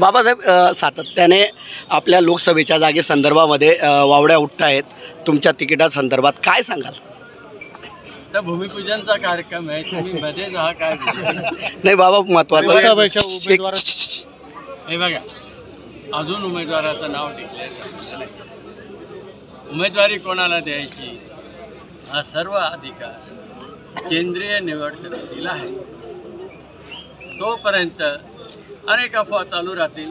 बाबासाहेब, सातत्याने आपल्या लोकसभेच्या जागेसंदर्भामध्ये वावड्या उठत आहेत. तुमच्या तिकिटासंदर्भात काय सांगाल? तर भूमिपूजनचा कार्यक्रम आहे, तुम्ही मध्येच हा काय नाही बाबा, महत्त्वाचं उमेदवार हे बघा, अजून उमेदवाराचं नाव डिक्लेअर झालेलं नाही. उमेदवारी कोणाला द्यायची हा सर्व अधिकार केंद्रीय निवड समितीला आहे. तोपर्यंत अनेक अफवा चालू राहतील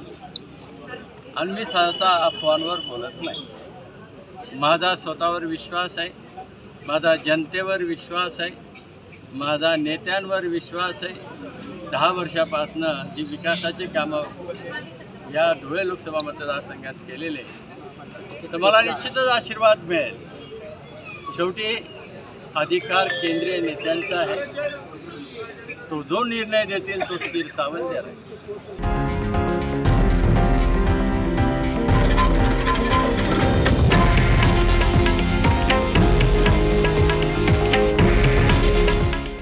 आणि मी सहसा अफवांवर बोलत नाही. माझा स्वतःवर विश्वास आहे, माझा जनतेवर विश्वास आहे, माझा नेत्यांवर विश्वास आहे. 10 वर्षापासनं जी विकासाची कामं या धुळे लोकसभा मतदारसंघात केलेले, तर मला निश्चितच आशीर्वाद मिळेल. शेवटी अधिकार केंद्रीय नेत्यांचा आहे. तो जो निर्णय देतील तो शिरसावंत आहे.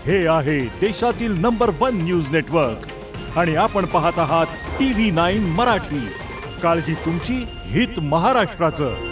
हे आहे देशातील नंबर 1 न्यूज नेटवर्क आणि आपण पाहत आहात TV9 मराठी. काळजी तुमची, हित महाराष्ट्राचं.